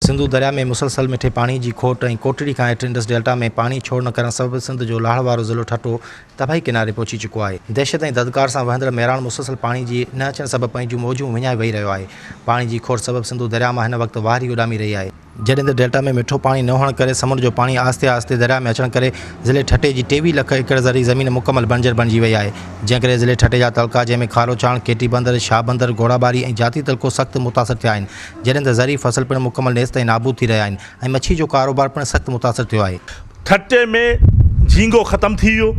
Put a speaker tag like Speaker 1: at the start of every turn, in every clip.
Speaker 1: सिंधु दरिया में मुसलसल मिठे पानी की खोट और कोटड़ी का हेठि इंडस डेल्टा में पानी छोड़ न करण सबब सिंध जो लाड़ वारो ज़िलो ठट्टो तबाही किनारे पहुंची चुको है। दहशत और ददकार से वहंदड़ मेरान मुसलसल पानी की न अचण सबब पंहिंजूं मौजूं विञाए वेही रहियो आहे। पानी की खोट सबब सिंधु दरिया में हिन वक्त वारी उॾामी रही है। जॾहिं त डेल्टा में मिठो पानी न हुअण करे समुंड जो पानी आस्ते आस्ते दरिया में अचण करे ज़िले ठट्टे की 23 लाख एकड़ ज़री ज़मीन मुकम्मल बंजर बणिजी वई आहे। जंहिं करे ज़िले ठट्टे जा तलका जंहिंमें खारो चाण, केटी बंदर, शाह बंदर, घोड़ाबारी और जाती तलको सख्त मुतासर थिया आहिनि। जॾहिं त ज़री फसल पिणु मुकम्मल नेस्त ताईं नाबूद थी रहिया आहिनि ऐं मच्छी जो कारोबार पिणु सख्त मुतासर थियो आहे।
Speaker 2: ठट्टे में झींगो ख़त्म थी वियो,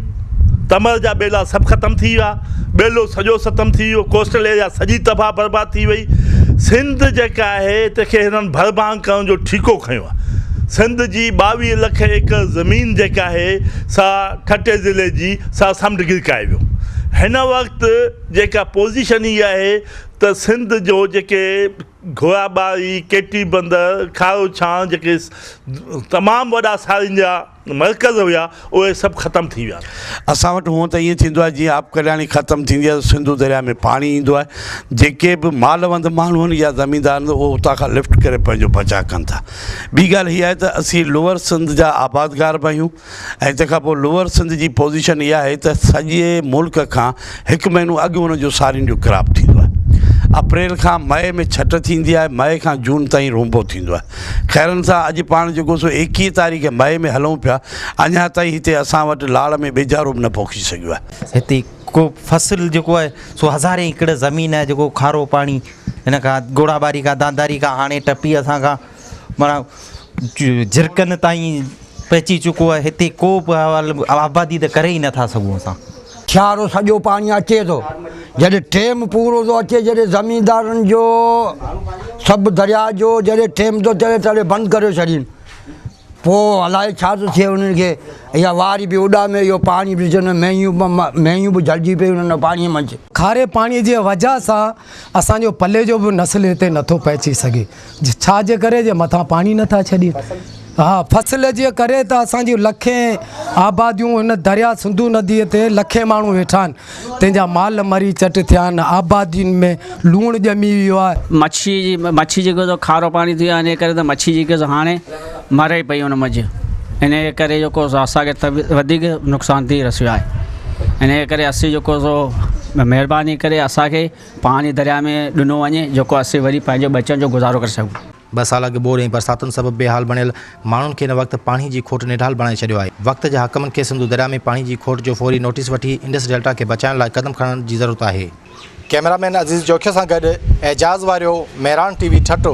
Speaker 2: तमर जा बेला सब ख़त्म थी विया, बेलो सॼो ख़त्म थी वियो, कोस्टल एरिया सॼी तबाह बर्बाद थी वई। सिंध जेका आहे तंहिंखे हिननि भरभां करण जो ठीको खयो आहे। सिंध जी 22 लाख एकड़ ज़मीन जेका आहे सा ठट्टे ज़िले जी सा समुंड गिरकाए वियो। हिन वक़्तु जेका पोज़ीशन इहा आहे त सिंध जो जेके घोड़ाबारी, केटी बंदर, खारो छाण जेके तमामु वॾा सारियुनि जा मर्कज़ हुआ उहे सभु ख़त्म थी विया।
Speaker 3: असां वटि हूअं त ईअं थींदो आहे जीअं आब कल्याणी ख़त्म थींदी आहे सिंधु दरिया में पाणी ईंदो आहे। जेके बि मालवंद माण्हू आहिनि या ज़मीनदार आहिनि उहे उतां खां लिफ्ट करे पंहिंजो बचाव कनि था। ॿी ॻाल्हि हीअ आहे त असीं लोअर सिंध जा आबादगार बि आहियूं ऐं तंहिंखां पोइ लोअर सिंध जी पोज़ीशन इहा आहे त सॼे मुल्क खां 1 महीनो अॻु हुनजो सारियुनि जो क्रॉप थींदो आहे। अप्रैल खां मई में छट थींदी आहे, मई खां जून ताईं रोंबो थींदो आहे। ख़ैरनि सां अॼु पाण जेको सो 21 तारीख़ मई में हलूं पिया, अञा ताईं हिते असां वटि लाड़ में बेजारो बि न पोखी सघियो आहे।
Speaker 4: हिते को फसल जेको आहे सो हज़ारे एकड़ ज़मीन आहे जेको खारो पानी हिन खां घोड़ाबारी खां दादारी खां हाणे टपी असां खां माना झिरकनि ताईं पहुची चुको आहे। हिते को बि आबादी त करे ई नथा सघूं असां।
Speaker 5: छारो सॼो पाणी अचे थो, जॾहिं टेम पूरो थो अचे, जॾहिं ज़मीनदारनि जो सभु दरिया जो जॾहिं टेम थो चढ़े तॾहिं बंदि करे छॾीनि। पोइ अलाए छा थो थिए उन्हनि खे, इहा वारी बि उॾामे, इहो पाणी बि विच में मेंहियूं बि जलिजी पई उन्हनि पाणीअ में अचे।
Speaker 6: खारे पाणीअ जी वजह सां असांजो पले जो बि नस्ल हिते नथो पहुची सघे। छाजे करे जे मथां पाणी नथा छॾीनि। हाँ, फसल जे करे त असांजी लखें आबादियूं हिन दरिया सिंधु नदीअ ते लखें माण्हू वेठा आहिनि, तंहिंजा माल मरी चट थिया आहिनि, आबादियुनि में लूणु ॼमी वियो आहे।
Speaker 7: मच्छी जेको तो खारो पाणी थी वियो आहे, इन करे त मच्छी जेके हाणे मरे पई उन मझि। इन करे जेको असांखे वधीक नुक़सानु थी रसियो आहे। इन करे असीं जेको सो महिरबानी करे असांखे पाणी दरिया में ॾिनो वञे जेको असीं वरी पंहिंजे बचनि जो गुज़ारो करे सघूं।
Speaker 1: 2 साल अॻु बोर ऐं बरसातुनि सबब बेहाल बणियल माण्हुनि खे हिन वक़्तु पाणी की खोट निढाल बणाए छॾियो आहे। वक़्त जे हकमनि खे सिंधु दरिया में पाणी की खोट जो फौरी नोटिस वठी इंडस डेल्टा खे बचाइण लाइ क़दम खणण जी ज़रूरत आहे। कैमरामैन अज़ीज़ जोखिया सां गॾु एजाज़ वारियो, मेरान TV ठट्टो।